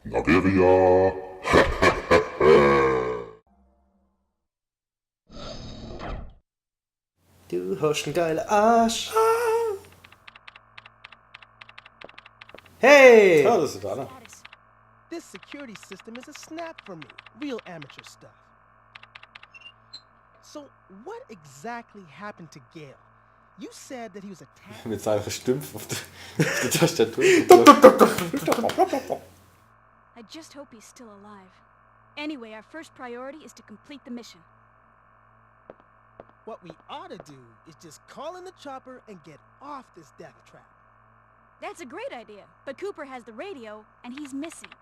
Nageria. Du hast einen geilen Arsch. Hey! Ja, das ist da. This security system is a snap for me. Real amateur stuff. So, what exactly happened to Gale? You said that he was attacked. Mit seiner Stümpf auf die Tastatur. I just hope he's still alive. Anyway, our first priority is to complete the mission. What we ought to do is just call in the chopper and get off this death trap. That's a great idea, but Cooper has the radio, and he's missing.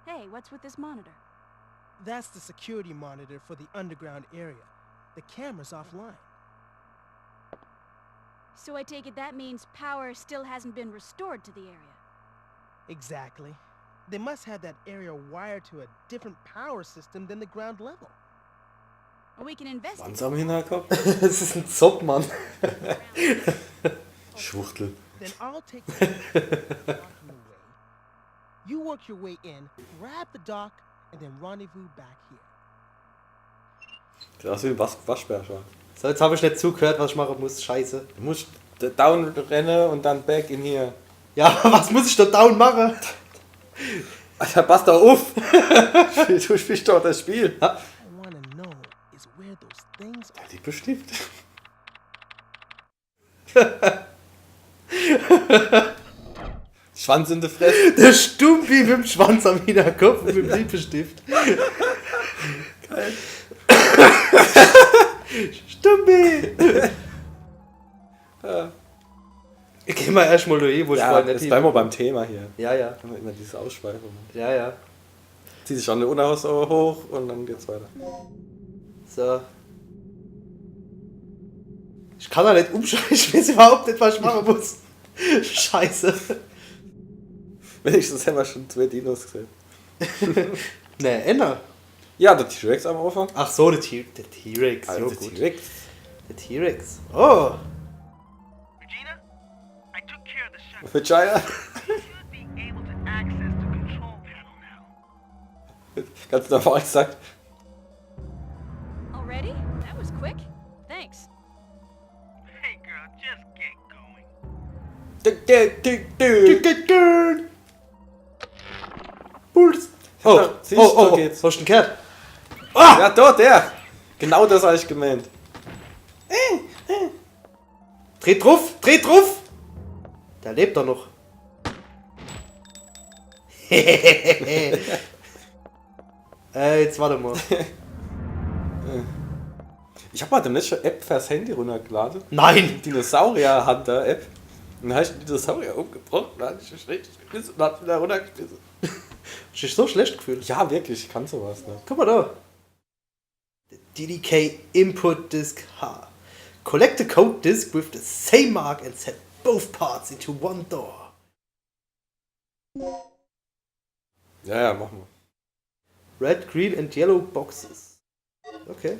Hey, what's with this monitor? That's the security monitor for the underground area. The camera's offline. So I take it that means power still hasn't been restored to the area. Exactly. They must have that area wired to a different power system than the ground level. Well, we can investigate. Schwanz am Hinterkopf. Das ist ein Zopp, Mann. Schwuchtel. Then I'll take the walking away. You work your way in, grab the dock, and then rendezvous back here. Sieht aus wie ein Waschbärschwein. So, jetzt habe ich nicht zugehört, was ich machen muss. Scheiße. Du musst down rennen und dann back in hier. Ja, was muss ich da down machen? Alter, pass doch auf! Du spielst doch das Spiel. I wanna know is where those things are. Die bestimmt. Schwanz in der Fresse. Der Stumpi mit dem Schwanz am Hinterkopf und mit dem Lippenstift. Geil. Stumpi! Geh mal erstmal durch, wo ich Ja, vorhin jetzt nicht bleiben wir beim Thema hier. Ja, ja. Haben wir immer diese Ausschweifung. Ja, ja. Zieht sich schon eine Unterhose hoch und dann geht's weiter. So. Ich kann da nicht umschalten, ich weiß überhaupt nicht, was ich machen muss. Scheiße. Wenigstens haben wir schon 2 Dinos gesehen. Ne, Enner. Ja, der T-Rex am Anfang. Ach so, der T-Rex. Also Jo, der gut. T-Rex. Der T-Rex. Oh. Regina, I took care of the shuttle. Vagina. You should be able to access the control panel now. Ganz normal gesagt. Already? That was quick. Thanks. Hey girl, just get going. Puls. Oh, Siehst du, oh, so geht's. Wo ist denn Cat? Ja, dort, der. Genau das habe ich gemeint. Dreht drauf, dreht drauf! Der lebt doch noch. Jetzt warte mal. Ich habe mal demnächst schon App fürs Handy runtergeladen. Nein! Dinosaurier Hunter App. Und dann habe ich den Dinosaurier umgebracht und dann habe ich ihn schlecht gespielt und dann wieder runtergespielt. Hast du dich so schlecht gefühlt? Ja, wirklich, ich kann sowas nicht. Guck mal da. DDK Input Disk H. Collect the code disk with the same mark and set both parts into one door. Ja, ja, machen wir. Red, green and yellow boxes. Okay.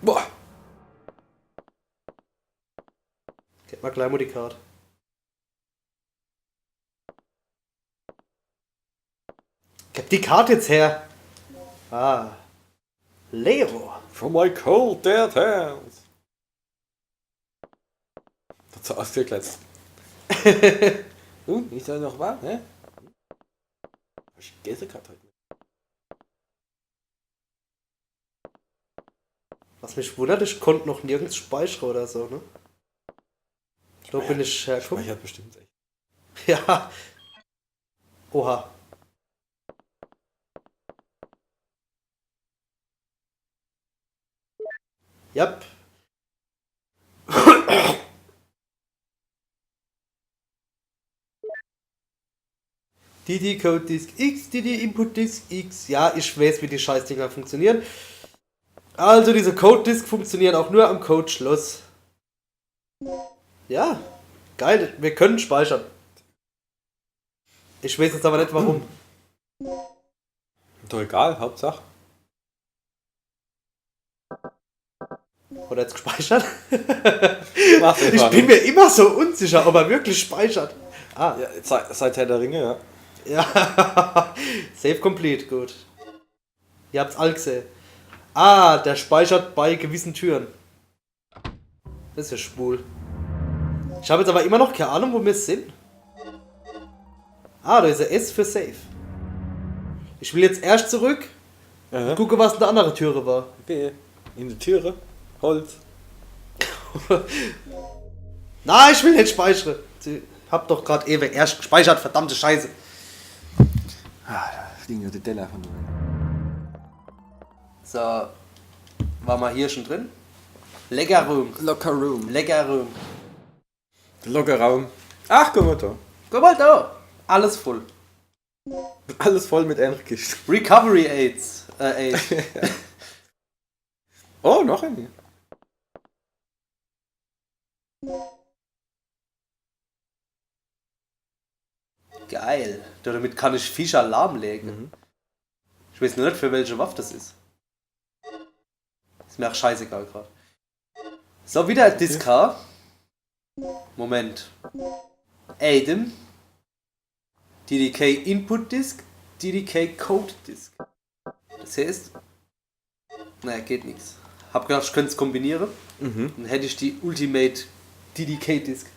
Boah. Gib mal gleich mal die Karte. Gib die Karte jetzt her. Ah. Leo. From my cold dead hands. Das so ausgekletzt. Ist das noch wahr, ne? Ich gesse gerade heute. Was mich wundert, ich konnte noch nirgends speichern oder so, ne? So bin ich hergekommen. Speichert bestimmt echt. Ja. Oha. Yep. DD Code Disk X, DD Input Disk X. Ja, ich weiß, wie die Scheißdinger funktionieren. Also diese Code Disk funktionieren auch nur am Code Schloss. Ja, geil, wir können speichern. Ich weiß jetzt aber nicht warum. Doch egal, Hauptsache. Oder jetzt gespeichert? Mach's Ich einfach bin nicht. mir immer so unsicher, ob er wirklich speichert. Ah, Ja, seit Herr der Ringe, ja. ja. Save complete, gut. Ihr habt's all gesehen. Ah, der speichert bei gewissen Türen. Das ist ja schwul. Ich habe jetzt aber immer noch keine Ahnung, wo wir sind. Ah, da ist ein S für Safe. Ich will jetzt erst zurück. Aha. Gucke, was in der andere Türe war. Okay. In die Türe. Holz. Nein, ich will nicht speichern. Ich hab doch gerade ewig erst gespeichert, verdammte Scheiße. Ah, da fliegen ja die Teller von mir. So, war mal hier schon drin? Lecker Room. Locker Room. Lecker Room. Locker Raum. Ach, guck mal da. Guck mal da. Alles voll. Alles voll mit Enrkist. Recovery Aids. Aid. Oh, noch ein. Geil. Damit kann ich Viecher lahmlegen. Mhm. Ich weiß nur nicht, für welche Waffe das ist. Ist mir auch scheißegal gerade. So, wieder ein Diskar. Moment. Adam. DDK Input Disk. DDK Code Disk. Das heißt. Naja, geht nichts. Hab gedacht, ich könnte es kombinieren. Mhm. Dann hätte ich die Ultimate DDK Disk.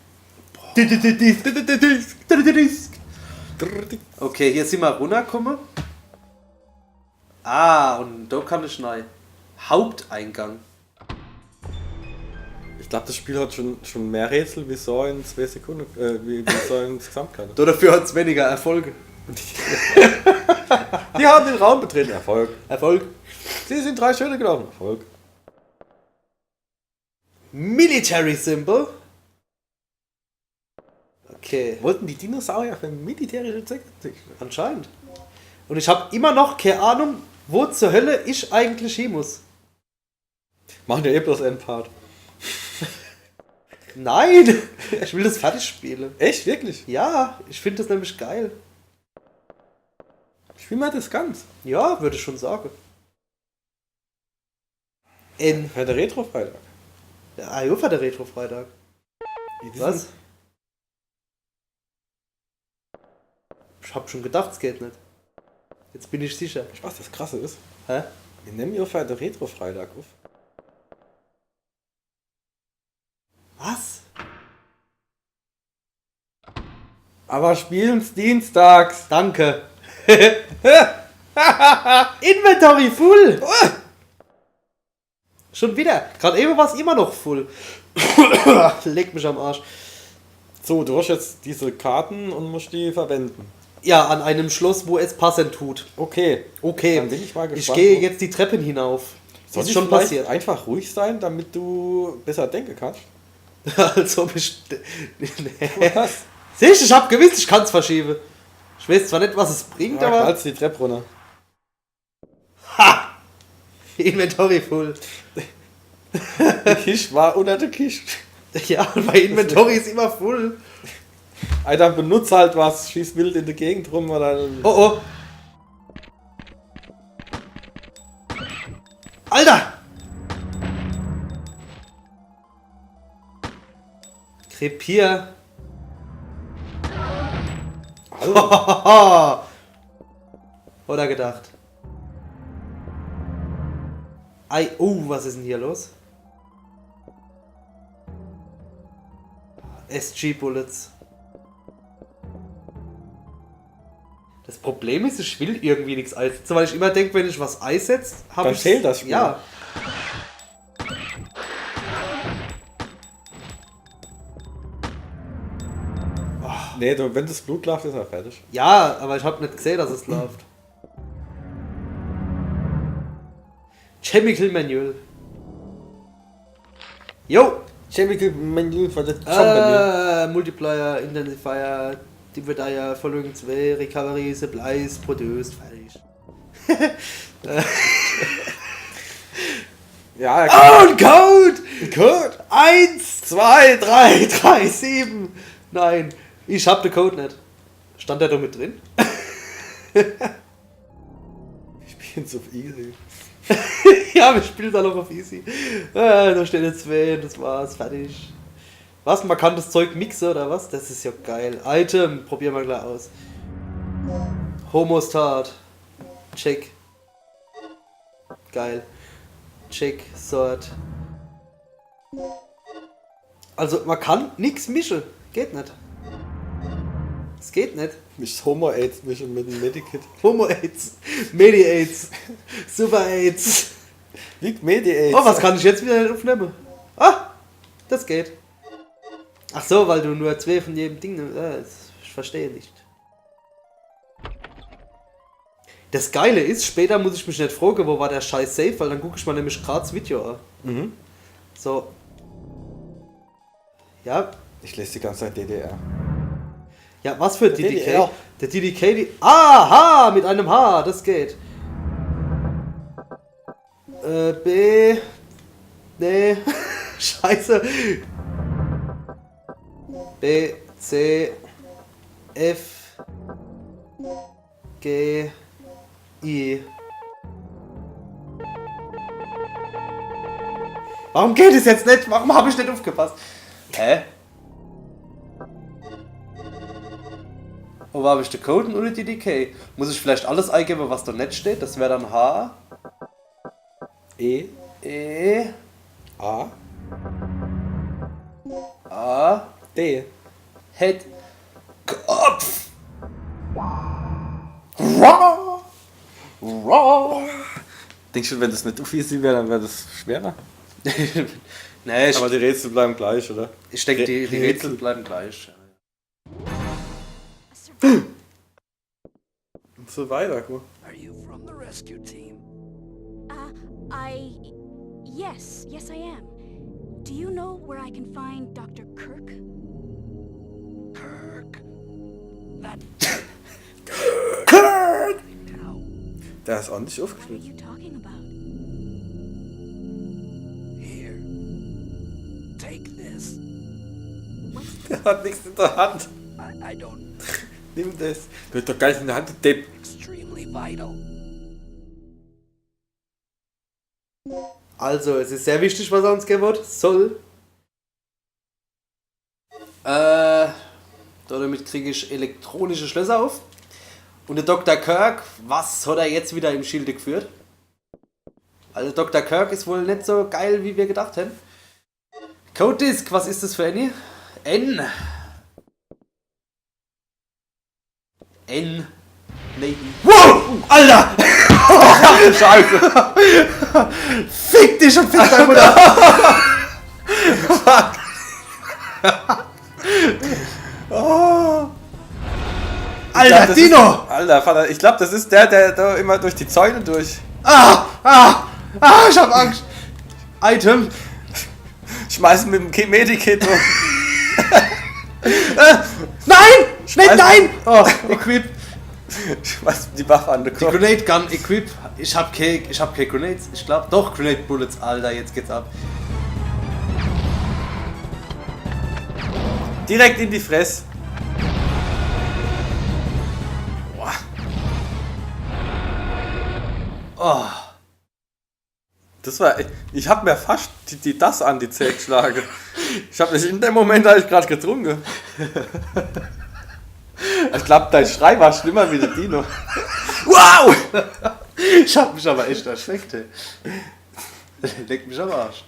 Okay, hier sind wir runtergekommen. Ah, und da kann ich neu. Haupteingang. Ich glaube, das Spiel hat schon mehr Rätsel wie so in 2 Sekunden, wie so insgesamt gerade. Dafür hat es weniger Erfolge. Die haben den Raum betreten. Erfolg. Erfolg. Sie sind 3 Schritte gelaufen. Erfolg. Military Symbol. Okay, Wollten die Dinosaurier für militärische Zwecke? anscheinend. Und ich habe immer noch keine Ahnung, wo zur Hölle ich eigentlich hin muss. Machen ja eh bloß einen Part. Nein! Ich will das fertig spielen. Echt? Wirklich? Ja, ich finde das nämlich geil. Ich will mal das ganz. Ja, würde ich schon sagen. Für der Retro-Freitag. Ah, ja, für der Retro-Freitag. Was? Ich hab schon gedacht, es geht nicht. Jetzt bin ich sicher. Was das Krasse ist? Hä? Wir nehmen ja für den Retro-Freitag auf. Was? Aber spielen's dienstags. Danke. Inventory full! Schon wieder. Gerade eben war es immer noch full. Leg mich am Arsch. So, du hast jetzt diese Karten und musst die verwenden. Ja, an einem Schloss, wo es passend tut. Okay. Okay. Dann bin ich mal Ich gespannt. gehe jetzt die Treppen hinauf. Soll Ist ich schon vielleicht passiert. einfach ruhig sein, damit du besser denken kannst? Als ob ich. Was? Siehst du, ich hab gewusst, ich kann es verschieben. Ich weiß zwar nicht, was es bringt, Ja, aber. knallst die Treppe runter. Ha! Inventory full. Die Kiste war unter der Kiste. Ja, und mein Inventory ist immer full. Alter, benutzt halt was, schieß wild in die Gegend rum oder. Oh oh. Alter! Krepier. Alter. Oder gedacht. Ei, oh, was ist denn hier los? SG Bullets. Das Problem ist, ich will irgendwie nichts einsetzen, weil ich immer denke, wenn ich was einsetze, habe Dann ich. fehlt das Spiel. Ja. Nee, du, wenn das Blut läuft, ist er fertig. Ja, aber ich habe nicht gesehen, dass es läuft. Chemical Manual. Jo! Chemical Menü für das Zombie. Multiplier, Intensifier, Dividier, Following 2, Recovery, Supplies, Produced, fertig. Ja, Oh, und Code! Code! 1, 2, 3, 3, 7. Nein, ich hab den Code nicht. Stand der doch mit drin? Ich bin so easy. Ja, wir spielen da noch auf easy. Da steht jetzt 2, das war's, fertig. Was, man kann das Zeug mixen oder was? Das ist ja geil. Item, probieren wir gleich aus. Homostat. Check. Geil. Check, Sort. Also man kann nichts mischen. Geht nicht. Es geht nicht. Mich Homo-Aids mischen mit dem Medikit. Homo-Aids. Medi-Aids. Super-Aids. Wie Medi-Aids. Oh, was kann ich jetzt wieder aufnehmen? Ah, das geht. Ach so, weil du nur 2 von jedem Ding nimmst. Ich verstehe nicht. Das Geile ist, später muss ich mich nicht fragen, wo war der scheiß Safe, weil dann gucke ich mal nämlich gerade das Video an. Mhm. So. Ja. Ich lese die ganze Zeit DDR. Ja, was für Der DDK? DDR. Der DDK, Aha, mit einem H, das geht. B. Nee. Scheiße. B, C, F, G, I. Warum geht es jetzt nicht? Warum habe ich nicht aufgepasst? Hä? Wo habe ich den Code oder die DK? Muss ich vielleicht alles eingeben, was da nicht steht? Das wäre dann H, E, E, A, A, D. Head, Kopf. Raw. Raw. Denkst du, wenn das nicht auf easy wäre, dann wäre das schwerer? Nee, Aber die Rätsel bleiben gleich, oder? ich denke, die Rätsel bleiben gleich. Und so weiter, guck. Are you from the rescue team? Yes, I am. Do you know where I can find Dr. Kirk? Kirk. That Kirk! now. Der ist ordentlich What are aufgeschnitten. you talking about? Here. Take this. Der hat nichts in der Hand. I don't. Nimm das. Du hast doch gar nicht in der Hand, du Depp. Extremely vital. Also, es ist sehr wichtig, was er uns geben wird. Soll. Damit kriege ich elektronische Schlösser auf. Und der Dr. Kirk, was hat er jetzt wieder im Schilde geführt? Also Dr. Kirk ist wohl nicht so geil, wie wir gedacht hätten. Code Disk, was ist das für eine? N. N. Nathan. Wow! Alter! Scheiße! Fick dich und fick deine Mutter! Fuck! Oh. Alter, Das Dino! Ist, Alter, Vater, ich glaube, das ist der da immer durch die Zäune durch. Ich hab Angst! Item! Schmeiß mit dem Medikit um. Nein! Schmeiß- Nein! Oh, Equip! Schmeiß die Waffe an den Die Kopf. Grenade Gun Equip. Ich hab keine Grenades. Ich glaube doch Grenade Bullets. Alter, jetzt geht's ab. Direkt in die Fresse. Boah. Oh. Das war. Ich hab mir fast das an die Zähne geschlagen. Ich hab nicht in dem Moment, als ich gerade getrunken. Ich glaube, dein Schrei war schlimmer wie der Dino. Wow! Ich hab mich aber echt erschreckt, ey. Leck mich am Arsch.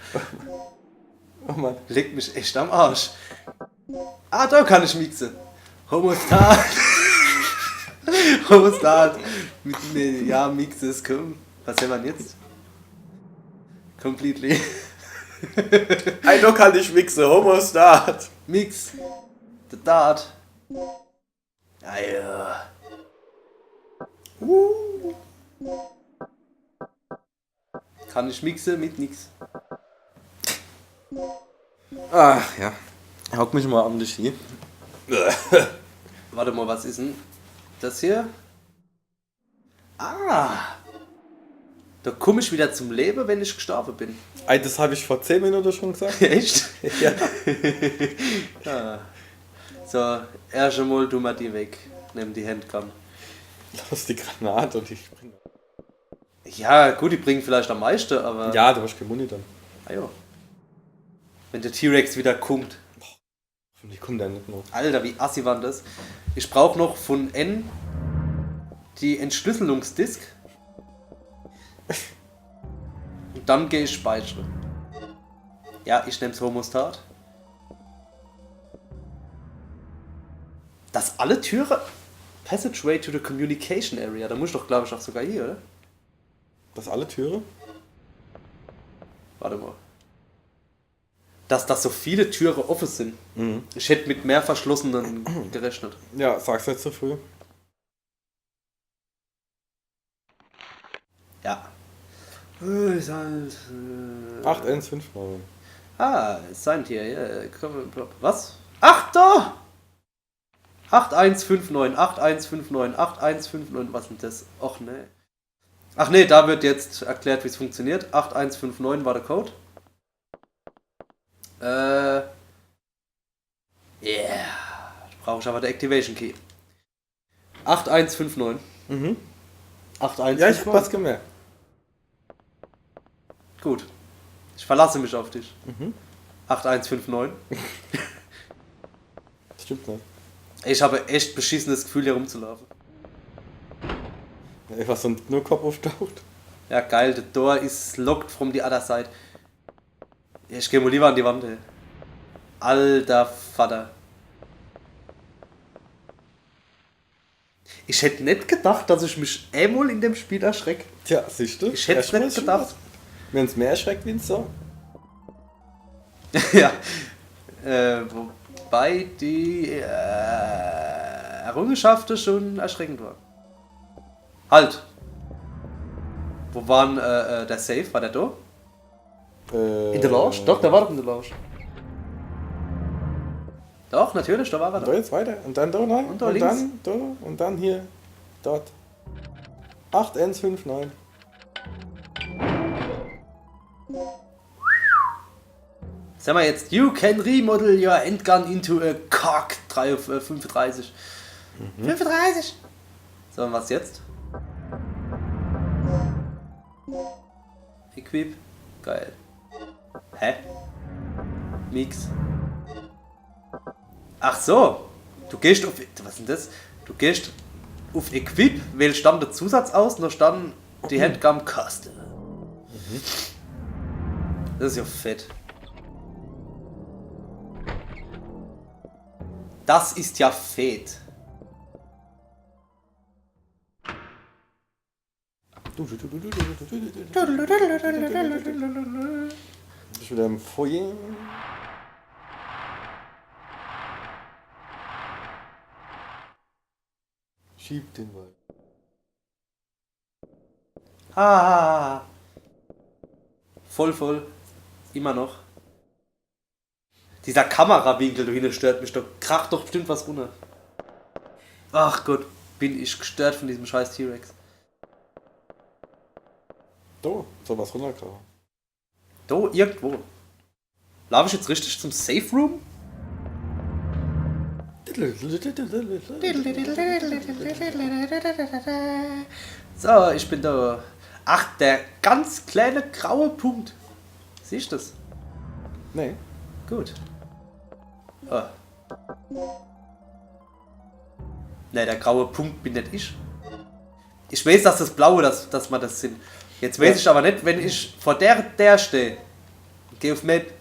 Oh Mann. Leck mich echt am Arsch. Ah, da kann ich mixen. Homostat. Homostat. Ja, mix es, komm. Was haben wir jetzt? Completely. Ein Look kann ich mixen, Homostart. Mix. The Dart. Ah, ja. Kann ich mixen mit nix. Ah, ja. Hock mich mal an dich hier. Warte mal, was ist denn das hier? Ah! Da komme ich wieder zum Leben, wenn ich gestorben bin. Ey, das habe ich vor 10 Minuten schon gesagt. Echt? Ja. Ah. So, erst einmal tu mal die weg. Nimm die Handgun. Lass die Granate und ich springe. Ja, gut, die bringen vielleicht am meisten, aber... Ja, du hast kein Muni dann. Ah, ja. Wenn der T-Rex wieder kommt. Die kommen dann nicht noch. Alter, wie assi war das? Ich brauche noch von N die Entschlüsselungsdisk. Und dann gehe ich speichern. Ja, ich nehme das Homostat. Das alle Türen... Passageway to the Communication Area. Da muss ich doch, glaube ich, auch sogar hier, oder? Das alle Türen? Warte mal. Dass so viele Türen offen sind. Mhm. Ich hätte mit mehr verschlossenen gerechnet. Ja, sag's nicht zu früh. Ja. Ist halt, 8159. Signed hier. Ja. Was? Ach, da! 8159, 8159, 8159. Was ist denn das? Och, nee. Ach nee, da wird jetzt erklärt, wie es funktioniert. 8159 war der Code. Brauche ich aber der Activation Key. 8159. Mhm. 8159. Ja, ich hab was gemerkt. Gut. Ich verlasse mich auf dich. Mhm. 8159. Das stimmt nicht. Ich habe echt beschissenes Gefühl, hier rumzulaufen. Ja, was so nur Kopf auftaucht. Ja, geil, the door is locked from the other side. Ja, ich gehe mal lieber an die Wand, ey. Alter Vater. Ich hätte nicht gedacht, dass ich mich einmal in dem Spiel erschrecke. Tja, siehst du? Ich hätte es nicht gedacht. Wenn es mehr erschreckt wie ein so. Ja. Wobei die Errungenschaften schon erschreckend waren. Halt! Wo war der Safe? War der da? In der Lounge? Doch, der war doch in der Lounge. Doch, natürlich, da war er Da da. jetzt weiter. Und dann da rein. Und da links. dann da. Und dann hier. Dort. 8159. Sag mal jetzt, you can remodel your endgun into a Cock 35. 35! So, und was jetzt? Equip. Geil. Hä? Mix. Ach so. Du gehst auf... Was ist denn das? Du gehst auf Equip, wählst dann den Zusatz aus und da stand die Handgun Custom. Das ist ja fett. Das ist ja fett. Ich bin wieder im Foyer. Schieb den Wald. Ah. Voll. Immer noch. Dieser Kamerawinkel da hinten stört mich. Da kracht doch bestimmt was runter. Ach Gott, bin ich gestört von diesem scheiß T-Rex. Da, soll was runterkrachen. Da, irgendwo. Laufe ich jetzt richtig zum Safe Room? So, ich bin da. Ach, der ganz kleine graue Punkt. Siehst du das? Nee. Gut. Oh. Ne, der graue Punkt bin nicht ich. Ich weiß, dass das blaue, dass man das sind. Jetzt weiß ich aber nicht, wenn ich vor der stehe. Geh auf Map,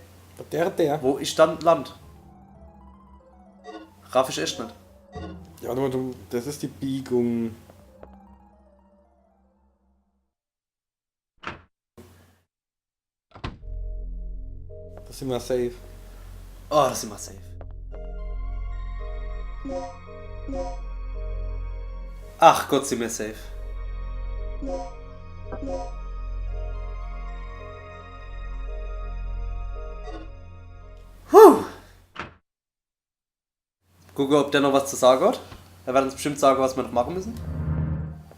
Der. wo ich dann land. Raff ich echt nicht. Ja, du, das ist die Biegung. Das sind wir safe. Oh, das ist immer safe. Ach Gott, sind wir safe. Puh. Gucke, ob der noch was zu sagen hat. Er wird uns bestimmt sagen, was wir noch machen müssen.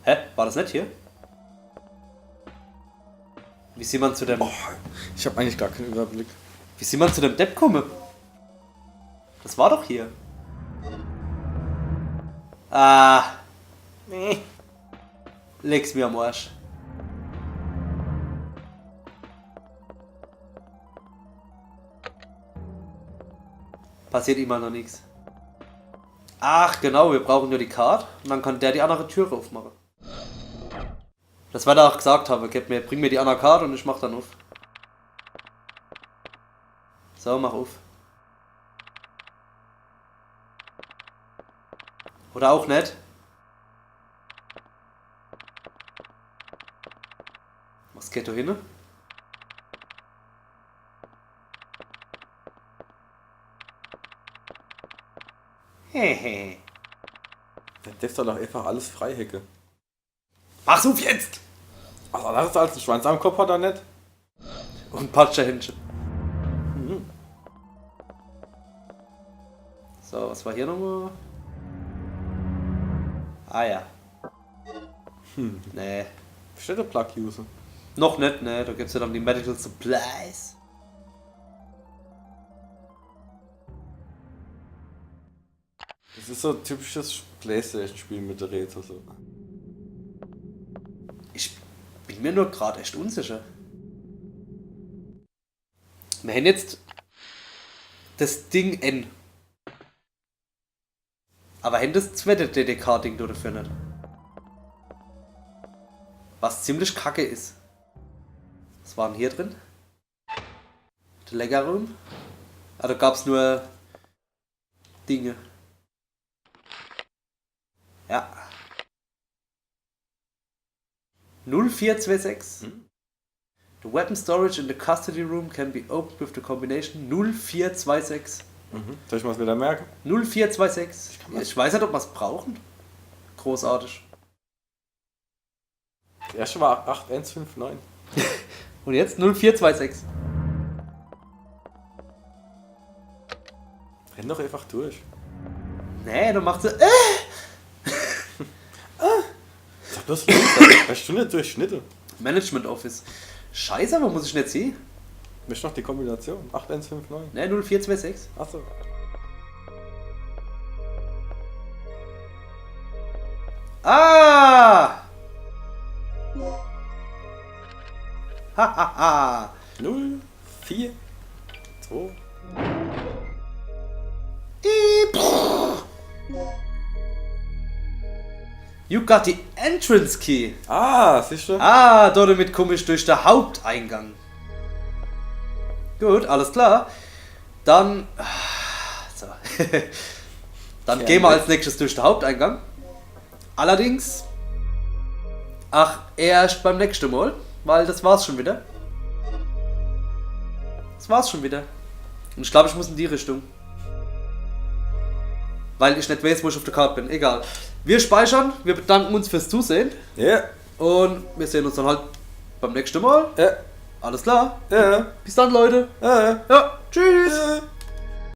Hä? War das nicht hier? Wie sieht man zu dem... Ich habe eigentlich gar keinen Überblick. Wie sieht man zu dem Depp kommen? Das war doch hier. Ah. Nee. Leg's mir am Arsch. Passiert ihm mal noch nichts. Ach genau, wir brauchen nur die Karte und dann kann der die andere Türe aufmachen. Das war da auch gesagt habe, bring mir die andere Karte und ich mach dann auf. So, mach auf. Oder auch nicht. Was geht da hin? Hehe. Der darf doch einfach alles freihecke. Mach's auf jetzt! Was anderes als ein Schwanz am Kopf hat er nicht? Und ein Patscherhändchen. So, was war hier nochmal? Ah ja. Nee. Steht der Plug User? Noch nicht, ne? Da gibt's ja dann die Medical Supplies. Das ist so ein typisches Playstation-Spiel mit der Rätsel. So. Ich bin mir nur gerade echt unsicher. Wir haben jetzt das Ding N. Aber haben das zweite DDK-Ding dafür nicht. Was ziemlich kacke ist. Was war denn hier drin? Der Leckerraum? Ah, da gab's nur Dinge. Ja. 0426. The weapon storage in the custody room can be opened with the combination 0426. Soll ich mal wieder merken? 0426. Ich weiß nicht, ob wir es brauchen. Großartig. Der erste war 8159. Und jetzt 0426. Renn doch einfach durch. Nee, dann macht sie. Sag bloß links, da Stunde durchschnitte. Management Office. Scheiße, wo muss ich nicht sehen? Möchte noch die Kombination. 8159. Ne, 0426. Achso. Ah! Hahaha. 0, 4, 2. You got the entrance key. Ah, siehst du? Ah, damit komme ich durch den Haupteingang. Gut, alles klar. Dann. So. Dann gehen wir als nächstes durch den Haupteingang. Allerdings. Ach, erst beim nächsten Mal. Weil das war's schon wieder. Das war's schon wieder. Und ich glaube, ich muss in die Richtung. Weil ich nicht weiß, wo ich auf der Karte bin. Egal. Wir speichern. Wir bedanken uns fürs Zusehen. Ja. Und wir sehen uns dann halt beim nächsten Mal. Ja. Alles klar. Ja. Bis dann, Leute. Ja. Ja, tschüss. Ja.